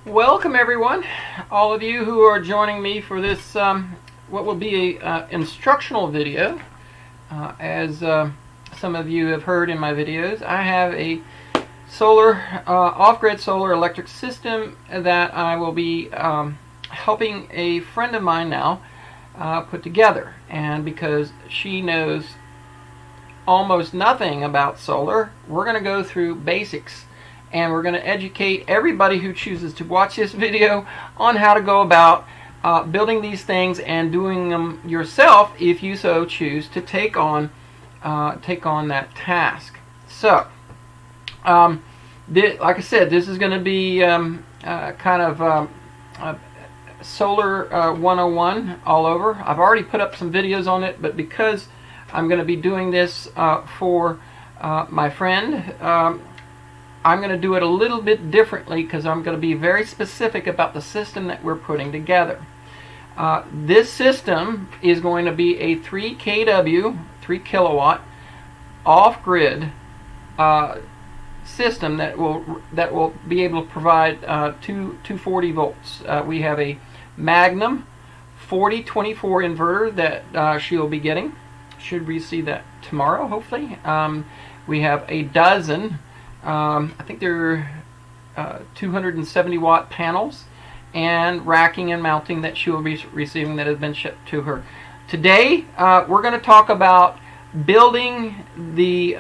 Welcome everyone, all of you who are joining me for this what will be a instructional video. As some of you have heard in my videos, I have a solar off-grid solar electric system that I will be helping a friend of mine now put together. And because she knows almost nothing about solar, we're going to go through basics. And we're going to educate everybody who chooses to watch this video on how to go about building these things and doing them yourself if you so choose to take on that task. So, like I said, this is going to be kind of solar 101 all over. I've already put up some videos on it, but because I'm going to be doing this for my friend, I'm going to do it a little bit differently because I'm going to be very specific about the system that we're putting together. This system is going to be a 3 kW, 3 kilowatt off-grid system that will be able to provide 240 volts. We have a Magnum 4024 inverter that she'll be getting. Should receive that tomorrow, hopefully. We have a dozen. I think they're 270 watt panels and racking and mounting that she will be receiving that has been shipped to her. Today we're going to talk about building the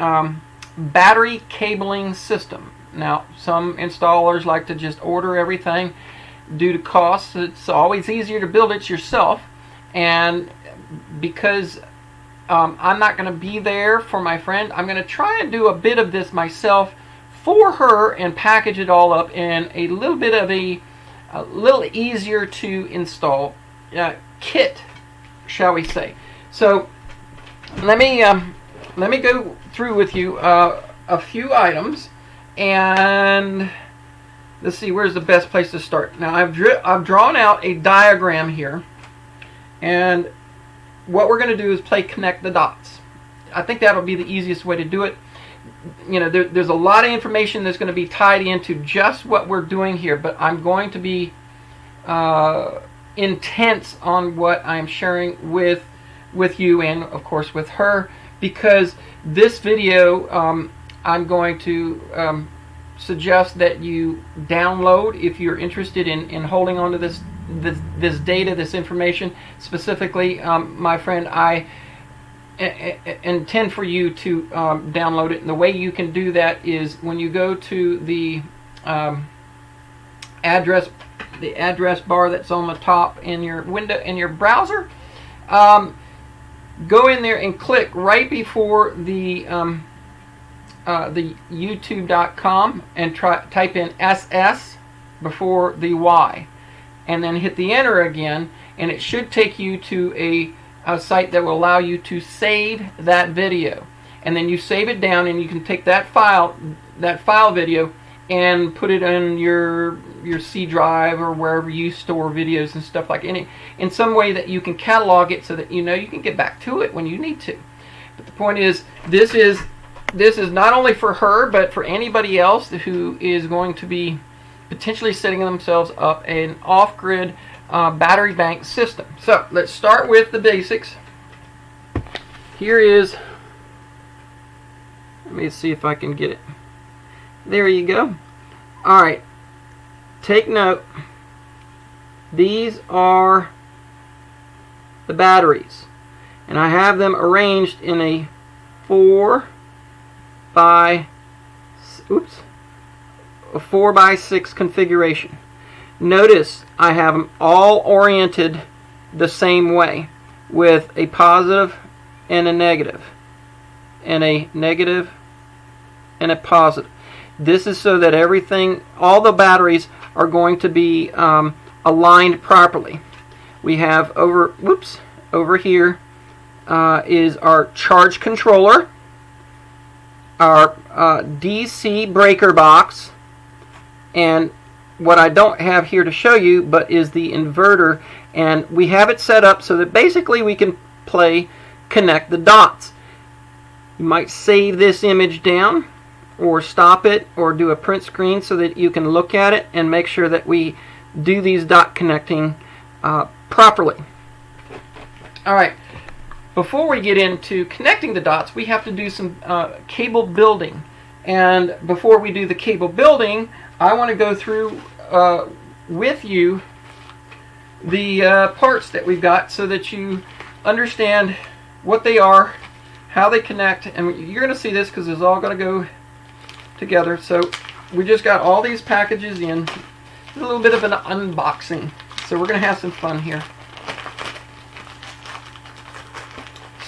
battery cabling system. Now, some installers like to just order everything due to cost. It's always easier to build it yourself, and because I'm not going to be there for my friend, I'm going to try and do a bit of this myself for her and package it all up in a little bit of a little easier to install kit, shall we say. So let me go through with you a few items, and let's see, where's the best place to start. Now I've drawn out a diagram here, and what we're going to do is connect the dots. I think that'll be the easiest way to do it. You know, there's a lot of information that's going to be tied into just what we're doing here, but I'm going to be intense on what I'm sharing with you and of course with her, because this video I'm going to suggest that you download if you're interested in holding on to this data, this information. Specifically, my friend, I intend for you to download it, and the way you can do that is when you go to the address bar that's on the top in your window in your browser. Go in there and click right before the youtube.com and type in SS before the Y, and then hit the enter again, and it should take you to a site that will allow you to save that video, and then you save it down, and you can take that file video and put it in your C drive or wherever you store videos and stuff, like in some way that you can catalog it so that you can get back to it when you need to. But the point is, this is not only for her but for anybody else who is going to be potentially setting themselves up an off-grid battery bank system. So let's start with the basics. Here is, let me see if I can get it. There you go. Alright, take note, these are the batteries, and I have them arranged in a 4 by 6 configuration. Notice I have them all oriented the same way, with a positive and a negative, and a negative and a positive. This is so that all the batteries are going to be aligned properly. We have over here is our charge controller, our DC breaker box, and what I don't have here to show you but is the inverter, and we have it set up so that basically we can connect the dots. You might save this image down or stop it or do a print screen so that you can look at it and make sure that we do these dot connecting properly. Alright, before we get into connecting the dots, we have to do some cable building. And before we do the cable building, I want to go through with you the parts that we've got so that you understand what they are, how they connect, and you're going to see this because it's all going to go together. So we just got all these packages in. A little bit of an unboxing. So we're going to have some fun here.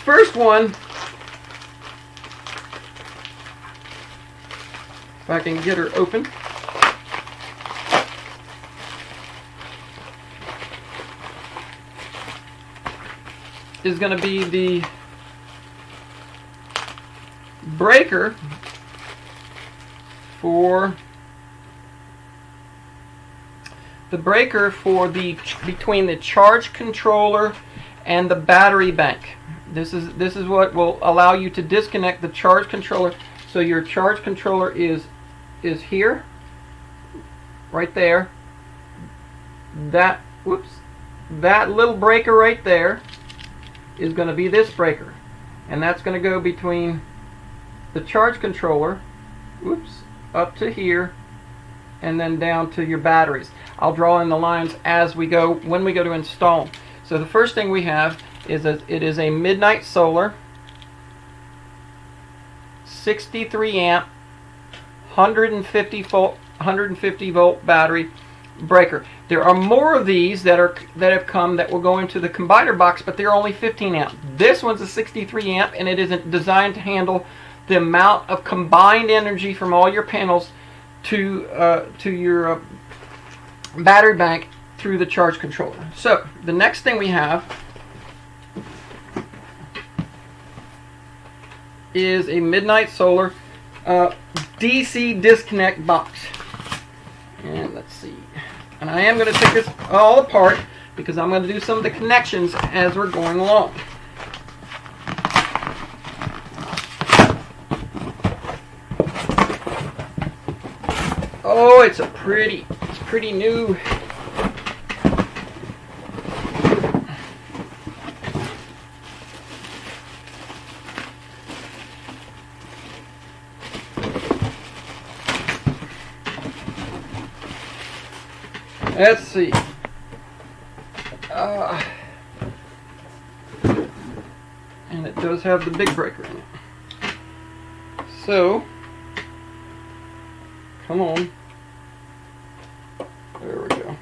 First one, if I can get her open, is going to be the breaker for between the charge controller and the battery bank. This is what will allow you to disconnect the charge controller. So your charge controller is here, right there. That little breaker right there is going to be this breaker, and that's going to go between the charge controller, up to here, and then down to your batteries. I'll draw in the lines as we go when we go to install them. So the first thing we have is it is a Midnight Solar 63 amp 150 volt battery breaker. There are more of these that have come that will go into the combiner box, but they're only 15 amp. This one's a 63 amp, and it isn't designed to handle the amount of combined energy from all your panels to your battery bank through the charge controller. So the next thing we have is a Midnight Solar DC disconnect box. And let's see. And I am going to take this all apart because I'm going to do some of the connections as we're going along. Oh, it's pretty new. Let's see. And it does have the big breaker in it. So, come on. There we go.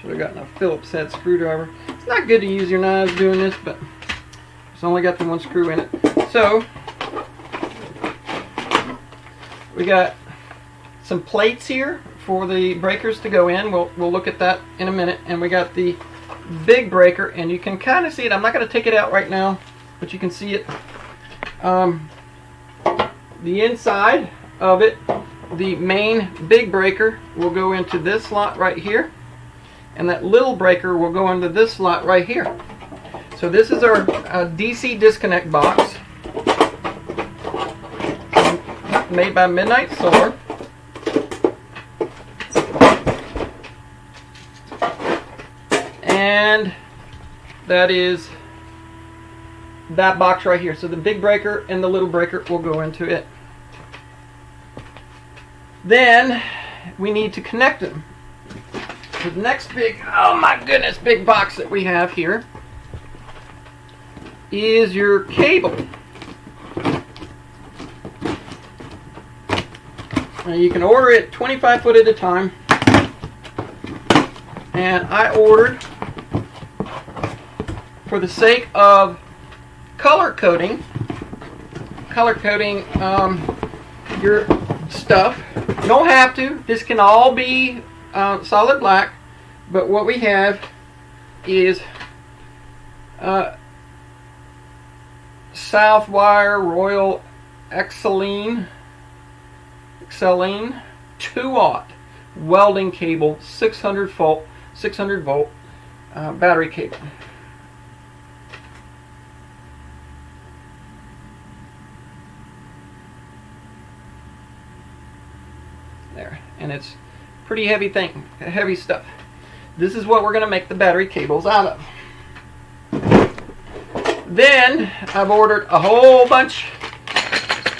Should have gotten a Phillips head screwdriver. It's not good to use your knives doing this, but it's only got the one screw in it. So, we got some plates here for the breakers to go in. We'll look at that in a minute. And we got the big breaker, and you can kind of see it. I'm not going to take it out right now, but you can see it. The inside of it, the main big breaker will go into this slot right here, and that little breaker will go into this slot right here. So this is our DC disconnect box made by Midnight Solar. And that is that box right here. So the big breaker and the little breaker will go into it. Then we need to connect them. The next big, oh my goodness, big box that we have here is your cable. Now you can order it 25 foot at a time. And I ordered, for the sake of color coding your stuff. You don't have to. This can all be solid black, but what we have is Southwire Royal Excelline 2-aught welding cable, 600 volt battery cable. there, and it's pretty heavy stuff. This is what we're going to make the battery cables out of. Then I've ordered a whole bunch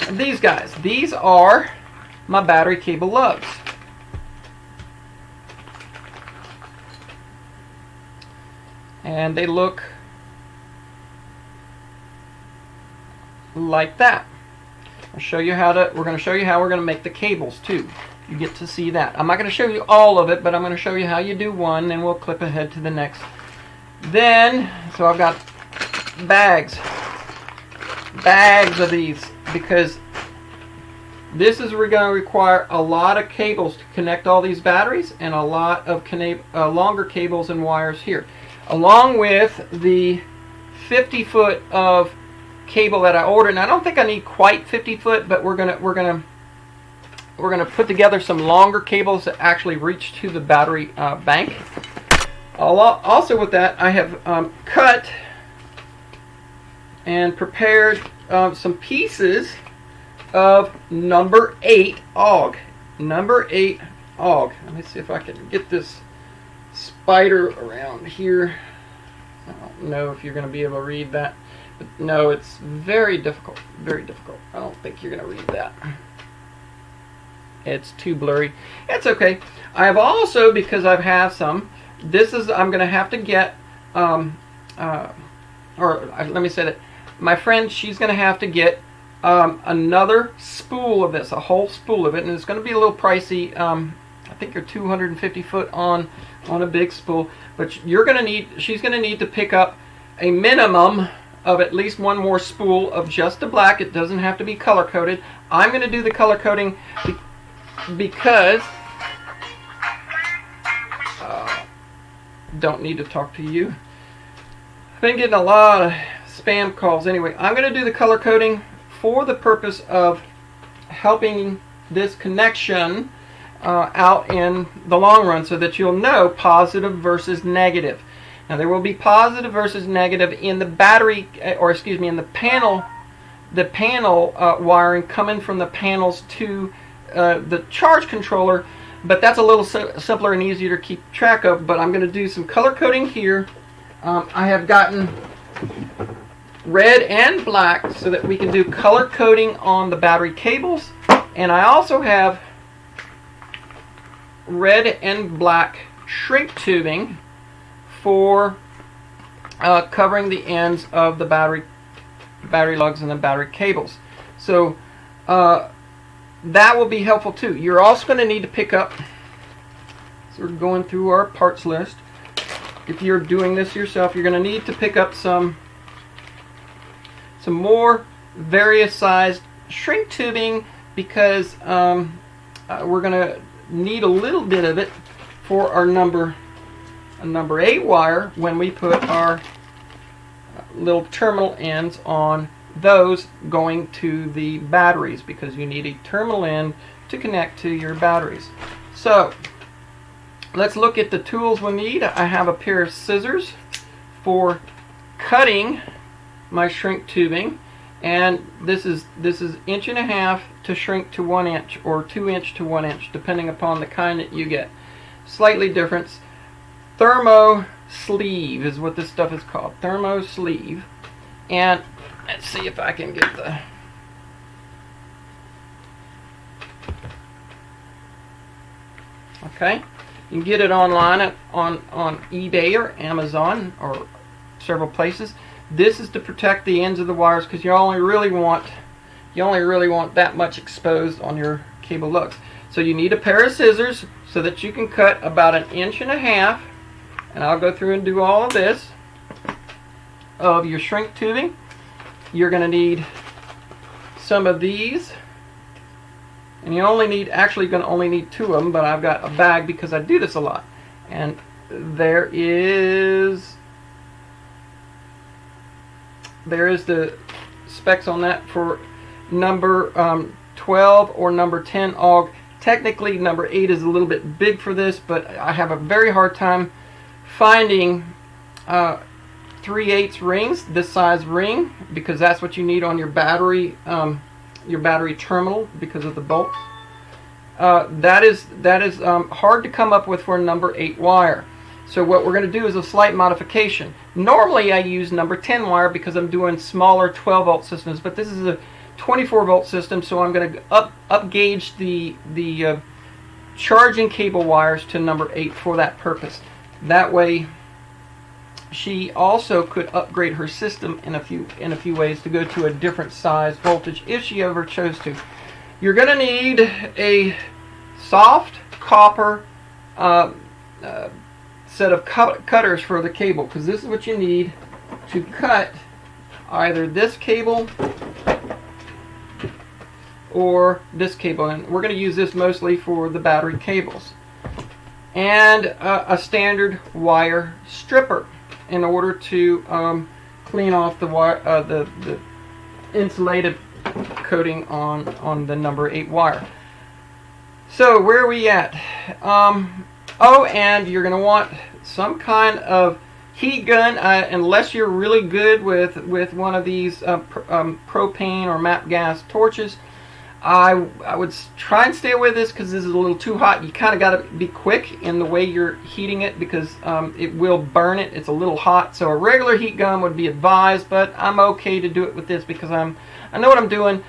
of these guys. These are my battery cable lugs. And they look like that. We're going to show you how we're going to make the cables too. You get to see that. I'm not going to show you all of it, but I'm going to show you how you do one, then we'll clip ahead to the next. Then, so I've got bags of these, because this is going to require a lot of cables to connect all these batteries, and a lot of longer cables and wires here, along with the 50-foot of cable that I ordered. And I don't think I need quite 50 foot, but we're gonna put together some longer cables that actually reach to the battery bank. Also with that, I have cut and prepared some pieces of number 8 AUG. Number 8 AUG. Let me see if I can get this spider around here. I don't know if you're going to be able to read that. But no, it's very difficult. Very difficult. I don't think you're going to read that. It's too blurry. It's okay. I have also, because I have some, I'm going to have to get, let me say that, my friend, she's going to have to get another spool of this, a whole spool of it, and it's going to be a little pricey. I think you're 250 foot on a big spool, but she's going to need to pick up a minimum of at least one more spool of just the black. It doesn't have to be color coded. I'm going to do the color coding because don't need to talk to you. I've been getting a lot of spam calls. Anyway, I'm going to do the color coding for the purpose of helping this connection out in the long run, so that you'll know positive versus negative. Now there will be positive versus negative in the battery, in the panel. The panel wiring coming from the panels to the charge controller, but that's a little simpler and easier to keep track of. But I'm going to do some color coding here. I have gotten red and black so that we can do color coding on the battery cables, and I also have red and black shrink tubing for covering the ends of the battery lugs and the battery cables. So that will be helpful too. You're also going to need to pick up, so we're going through our parts list. If you're doing this yourself, you're going to need to pick up some more various sized shrink tubing, because we're going to need a little bit of it for our number 8 wire when we put our little terminal ends on those going to the batteries, because you need a terminal end to connect to your batteries. So let's look at the tools we need. I have a pair of scissors for cutting my shrink tubing, and this is 1.5 inches to shrink to 1 inch, or 2 inch to 1 inch, depending upon the kind that you get. Slightly different. Thermo sleeve is what this stuff is called. Thermo sleeve. And let's see if I can get the okay. You can get it online on eBay or Amazon or several places. This is to protect the ends of the wires, because you only really want that much exposed on your cable lugs. So you need a pair of scissors so that you can cut about 1.5 inches, and I'll go through and do all of this of your shrink tubing. You're going to need some of these, and you only need, actually going to only need 2 of them, but I've got a bag because I do this a lot. And there is the specs on that for number 12 or number 10 AUG. Technically number 8 is a little bit big for this, but I have a very hard time finding 3/8 rings, this size ring, because that's what you need on your battery terminal because of the bolts. that is hard to come up with for a number 8 wire. So what we're going to do is a slight modification. Normally I use number 10 wire because I'm doing smaller 12 volt systems, but this is a 24 volt system, so I'm going to up gauge the charging cable wires to number 8 for that purpose. That way she also could upgrade her system in a few ways to go to a different size voltage if she ever chose to. You're going to need a soft copper set of cutters for the cable, because this is what you need to cut either this cable or this cable, and we're going to use this mostly for the battery cables, and a standard wire stripper in order to clean off the wire, the insulated coating on the number 8 wire. So where are we at? Oh, and you're going to want some kind of heat gun, unless you're really good with one of these propane or MAP gas torches. I would try and stay away with this because this is a little too hot. You kind of got to be quick in the way you're heating it, because it will burn it. It's a little hot. So a regular heat gun would be advised, but I'm okay to do it with this because I know what I'm doing.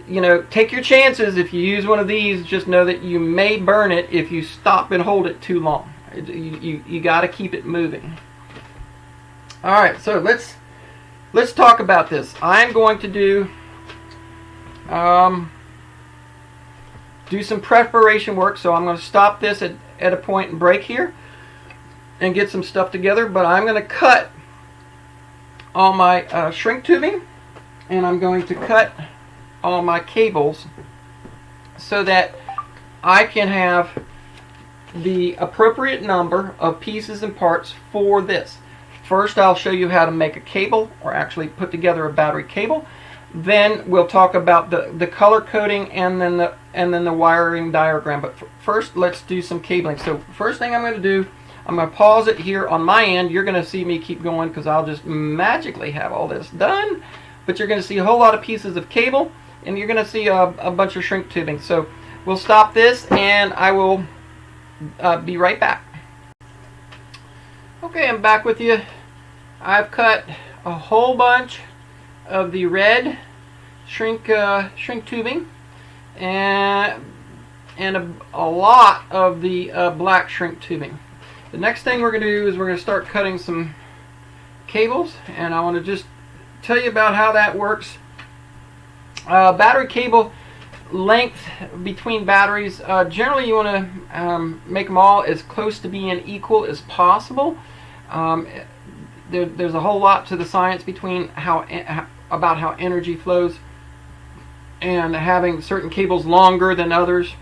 You know, take your chances. If you use one of these, just know that you may burn it if you stop and hold it too long. You got to keep it moving. All right, so let's talk about this. I'm going to do some preparation work, so I'm going to stop this at a point and break here and get some stuff together. But I'm going to cut all my shrink tubing, and I'm going to cut all my cables so that I can have the appropriate number of pieces and parts for this. First, I'll show you how to make a cable, or actually put together a battery cable. Then we'll talk about the color coding and then the wiring diagram. But first, let's do some cabling. So first thing I'm going to do, I'm going to pause it here on my end. You're going to see me keep going because I'll just magically have all this done. But you're going to see a whole lot of pieces of cable, and you're going to see a bunch of shrink tubing. So we'll stop this, and I will be right back. Okay, I'm back with you. I've cut a whole bunch of the red shrink tubing and a lot of the black shrink tubing. The next thing we're going to do is we're going to start cutting some cables, and I want to just tell you about how that works. Battery cable length between batteries, generally you want to make them all as close to being equal as possible. There's a whole lot to the science between about how energy flows, and having certain cables longer than others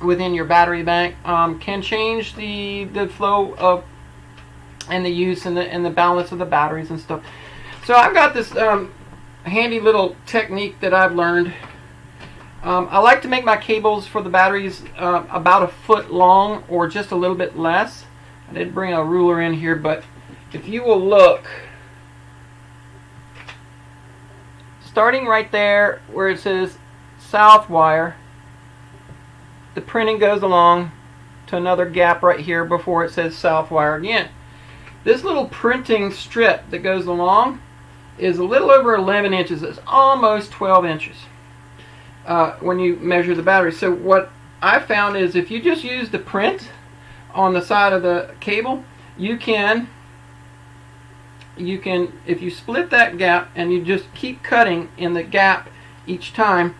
within your battery bank can change the flow of and the use and the balance of the batteries and stuff. So I've got this handy little technique that I've learned. I like to make my cables for the batteries about a foot long or just a little bit less. I did bring a ruler in here, but if you will look, starting right there where it says south wire, the printing goes along to another gap right here before it says south wire again. This little printing strip that goes along is a little over 11 inches. It's almost 12 inches when you measure the battery. So what I found is if you just use the print on the side of the cable, you can, if you split that gap and you just keep cutting in the gap each time,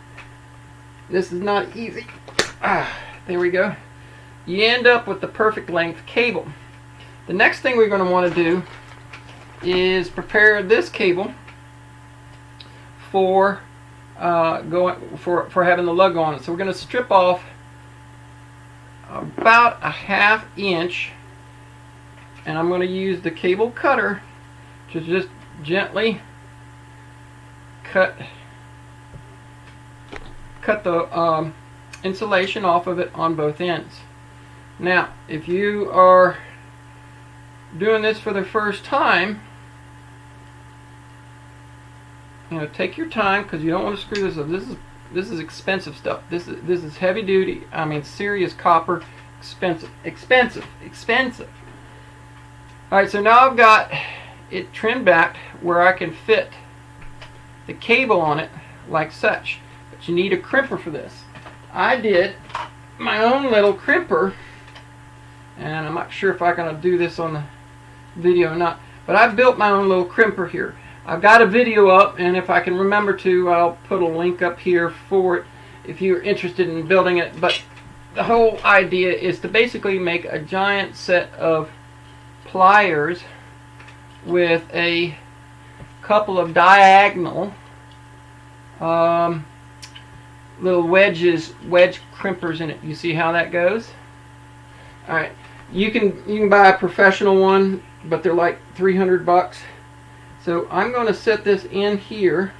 this is not easy. There we go. You end up with the perfect length cable. The next thing we're going to want to do is prepare this cable for having the lug on it. So we're going to strip off about a 1/2 inch, and I'm going to use the cable cutter to just gently cut the insulation off of it on both ends. Now, if you are doing this for the first time, take your time because you don't want to screw this up. This is expensive stuff. This is heavy duty. I mean, serious copper. Expensive. All right, so now I've got it trimmed back where I can fit the cable on it like such. But you need a crimper for this. I did my own little crimper, and I'm not sure if I'm going to do this on the video or not, but I built my own little crimper here. I've got a video up, and if I can remember to, I'll put a link up here for it if you're interested in building it. But the whole idea is to basically make a giant set of pliers with a couple of diagonal little wedge crimpers in it. You see how that goes? All right, you can buy a professional one, but they're like $300. So I'm going to set this in here.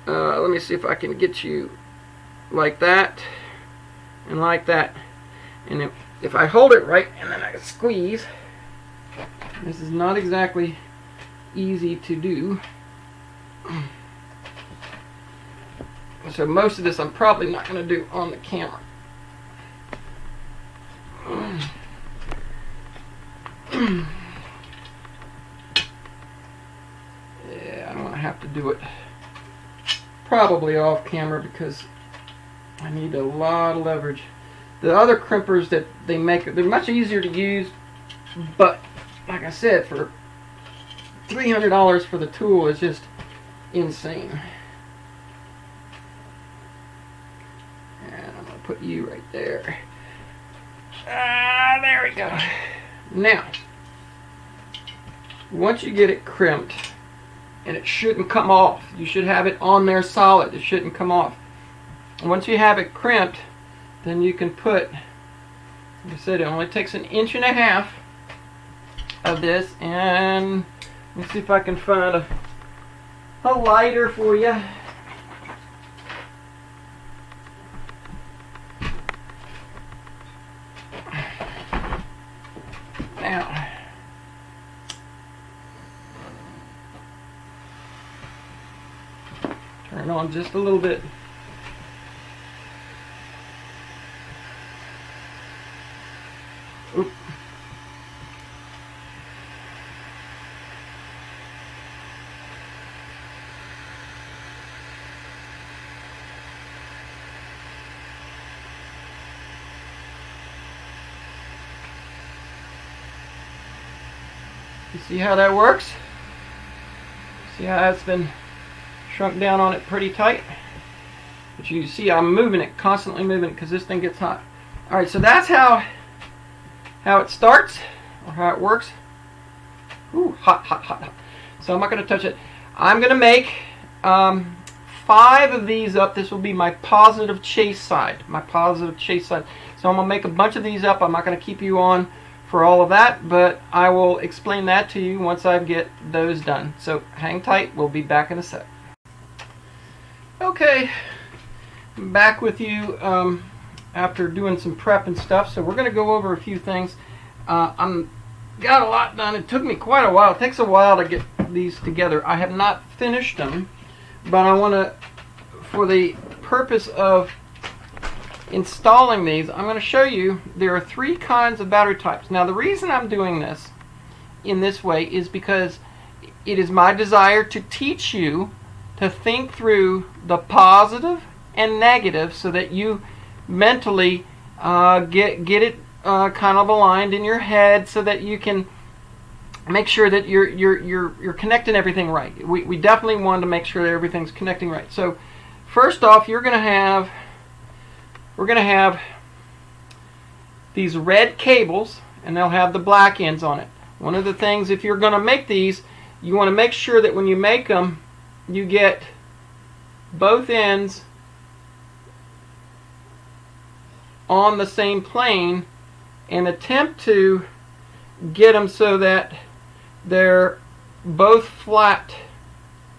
Let me see if I can get you like that and like that. And if I hold it right and then I squeeze, this is not exactly easy to do. So most of this I'm probably not going to do on the camera. Yeah, I'm going to have to do it probably off camera because I need a lot of leverage. The other crimpers that they make, they're much easier to use, but like I said, for $300 for the tool is just insane. And I'm going to put you right there. There we go. Now, once you get it crimped, and it shouldn't come off, you should have it on there solid. It shouldn't come off. And once you have it crimped, then you can put, like I said, it only takes 1.5 inches of this, and let's see if I can find a lighter for you. Now, turn on just a little bit. Oop. You see how that works? See how it's been shrunk down on it pretty tight? But you see I'm moving it, constantly moving it, because this thing gets hot. Alright, so that's how it starts, or how it works. Ooh, hot, hot, hot, hot. So I'm not going to touch it. I'm going to make 5 of these up. This will be my positive chase side. So I'm going to make a bunch of these up. I'm not going to keep you on for all of that, but I will explain that to you once I get those done. So hang tight. We'll be back in a sec. Okay, back with you after doing some prep and stuff. So we're going to go over a few things. I'm got a lot done. It took me quite a while. It takes a while to get these together. I have not finished them, but I want to, for the purpose of installing these, I'm going to show you there are 3 kinds of battery types. Now the reason I'm doing this in this way is because it is my desire to teach you to think through the positive and negative so that you mentally get it kind of aligned in your head so that you can make sure that you're connecting everything right. We definitely want to make sure that everything's connecting right. So first off, we're going to have these red cables, and they'll have the black ends on it. One of the things, if you're going to make these, you want to make sure that when you make them, you get both ends on the same plane and attempt to get them so that they're both flat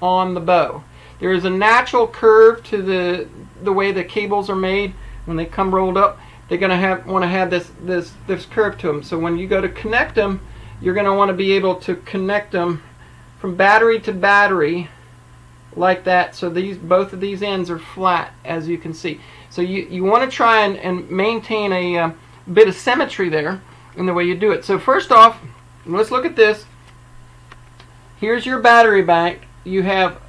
on the bow. There is a natural curve to the way the cables are made. When they come rolled up, they're going to want to have this curve to them. So when you go to connect them, you're going to want to be able to connect them from battery to battery like that. So both of these ends are flat, as you can see. So you want to try and maintain a bit of symmetry there in the way you do it. So first off, let's look at this. Here's your battery bank. You have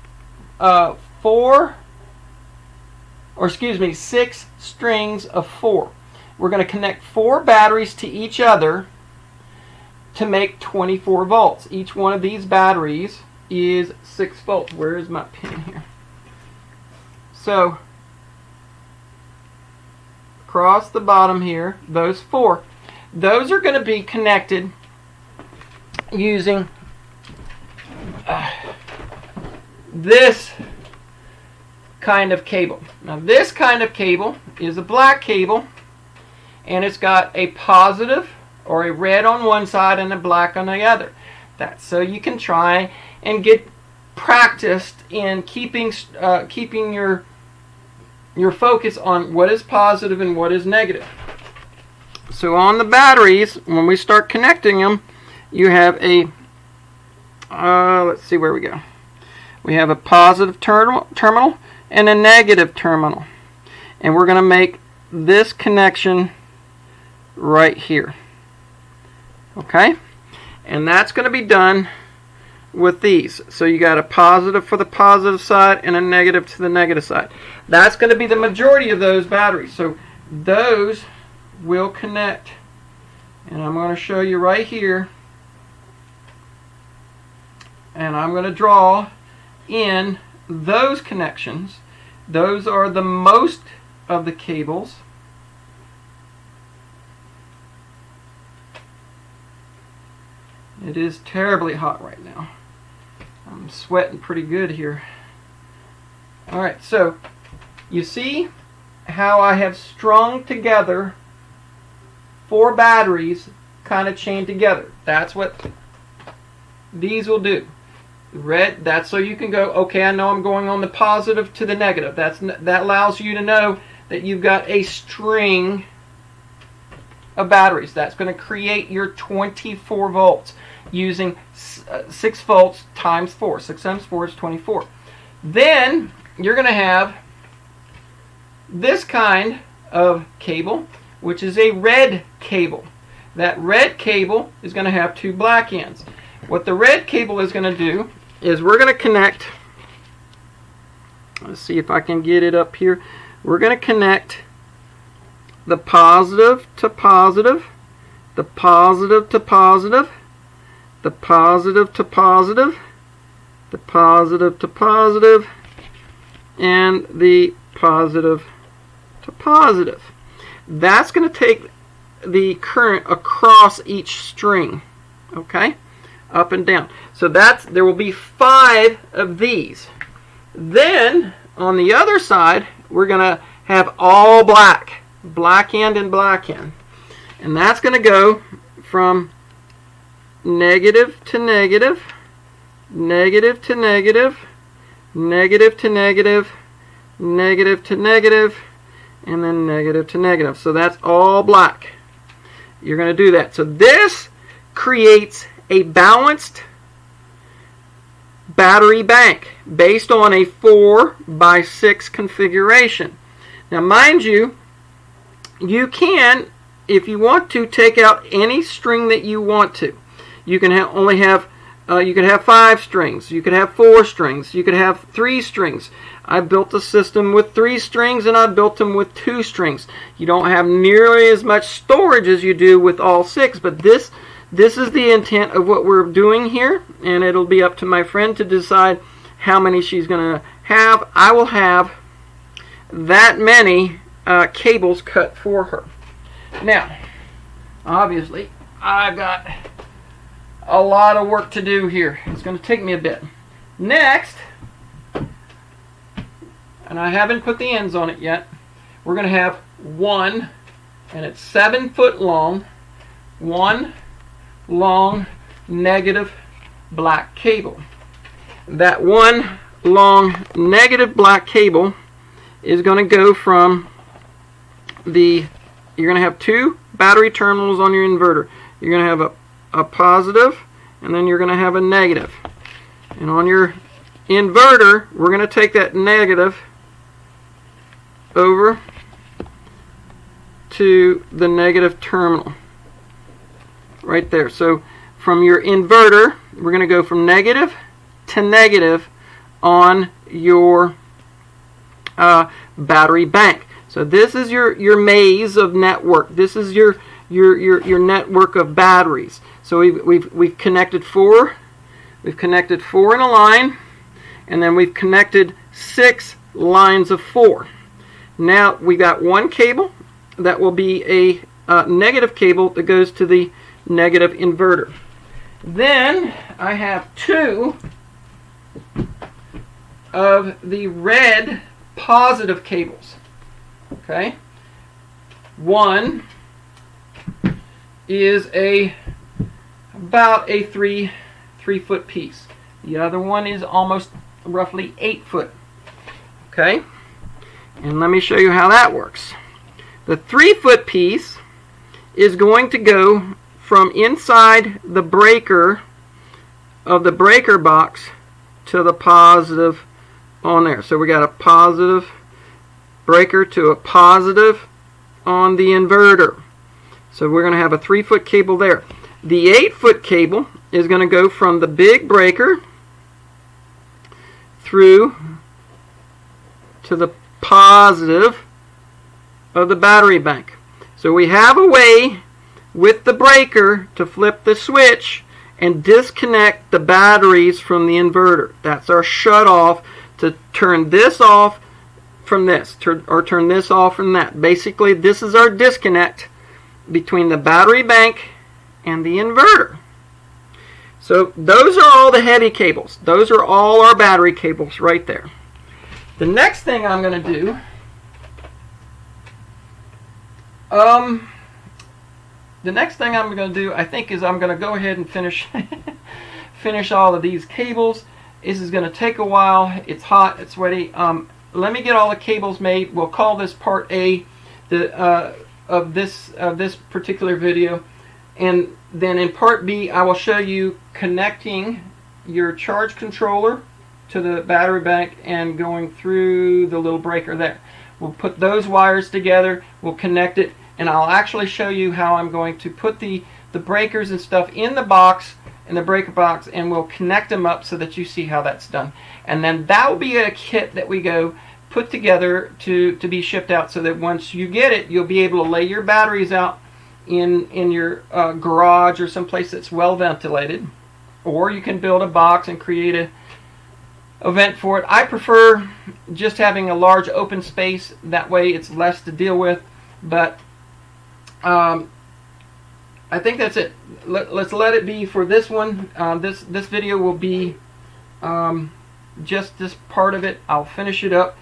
6 strings of 4. We're going to connect 4 batteries to each other to make 24 volts. Each one of these batteries is 6 volts. Where is my pin here? So across the bottom here, those 4, those are going to be connected using this kind of cable. Now this kind of cable is a black cable, and it's got a positive or a red on one side and a black on the other. That's so you can try and get practiced in keeping your focus on what is positive and what is negative. So on the batteries, when we start connecting them, you have a let's see where we go. We have a positive terminal and a negative terminal, and we're going to make this connection right here. Okay, and that's going to be done with these. So you got a positive for the positive side and a negative to the negative side. That's going to be the majority of those batteries. So those will connect, and I'm going to show you right here, and I'm going to draw in those connections. Those are the most of the cables. It is terribly hot right now. I'm sweating pretty good here. Alright, so you see how I have strung together 4 batteries kind of chained together. That's what these will do. Red, that's so you can go, okay, I know I'm going on the positive to the negative. That allows you to know that you've got a string of batteries. That's going to create your 24 volts using 6 volts times 4. 6 times 4 is 24. Then you're going to have this kind of cable, which is a red cable. That red cable is going to have 2 black ends. What the red cable is going to do is we're going to connect, let's see if I can get it up here. We're going to connect the positive to positive, the positive to positive, the positive to positive, the positive to positive, and the positive to positive. That's going to take the current across each string, okay, up and down. So there will be 5 of these. Then on the other side, we're going to have all black, black end and black end, and that's going to go from negative to negative, negative to negative, negative to negative, negative to negative, and then negative to negative. So that's all black. You're going to do that. So this creates a balanced battery bank based on a 4x6 configuration. Now mind you, you can, if you want to, take out any string that you want to. You can you could have 5 strings, you could have 4 strings, you could have 3 strings. I built a system with 3 strings, and I built them with 2 strings. You don't have nearly as much storage as you do with all 6, but this is the intent of what we're doing here, and it'll be up to my friend to decide how many she's going to have. I will have that many cables cut for her. Now, obviously, I've got a lot of work to do here. It's going to take me a bit. Next, and I haven't put the ends on it yet, we're going to have one, and it's 7 foot long, one long negative black cable. That one long negative black cable is going to go from you're going to have 2 battery terminals on your inverter. You're going to have a positive, and then you're going to have a negative. And on your inverter, we're going to take that negative over to the negative terminal right there. So from your inverter, we're going to go from negative to negative on your battery bank. So this is your maze of network. This is your network of batteries. So we've connected four. We've connected 4 in a line, and then we've connected 6 lines of 4. Now we got one cable that will be a negative cable that goes to the negative inverter. Then I have 2 of the red positive cables. Okay, one is about a 3 foot piece. The other one is almost roughly 8 foot. Okay, and let me show you how that works. The 3 foot piece is going to go from inside the breaker of the breaker box to the positive on there. So we got a positive breaker to a positive on the inverter. So we're going to have a 3 foot cable there. The 8 foot cable is going to go from the big breaker through to the positive of the battery bank. So we have a way with the breaker to flip the switch and disconnect the batteries from the inverter. That's our shut off to turn this off from this, or turn this off from that. Basically, this is our disconnect between the battery bank and the inverter. So those are all the heavy cables. Those are all our battery cables right there. The next thing I'm going to do, I think, is I'm going to go ahead and finish finish all of these cables. This is going to take a while. It's hot. It's sweaty. Let me get all the cables made. We'll call this part A of this particular video, and then in part B I will show you connecting your charge controller to the battery bank and going through the little breaker there. We'll put those wires together. We'll connect it, and I'll actually show you how I'm going to put the breakers and stuff in the box, in the breaker box, and we'll connect them up so that you see how that's done. And then that will be a kit that we go put together to be shipped out, so that once you get it, you'll be able to lay your batteries out in your garage or someplace that's well ventilated, or you can build a box and create a vent for it. I prefer just having a large open space. That way it's less to deal with. But I think that's it. Let's let it be for this one. This video will be just this part of it. I'll finish it up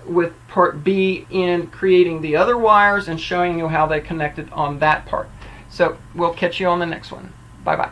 with part B in creating the other wires and showing you how they connected on that part. So we'll catch you on the next one. Bye bye.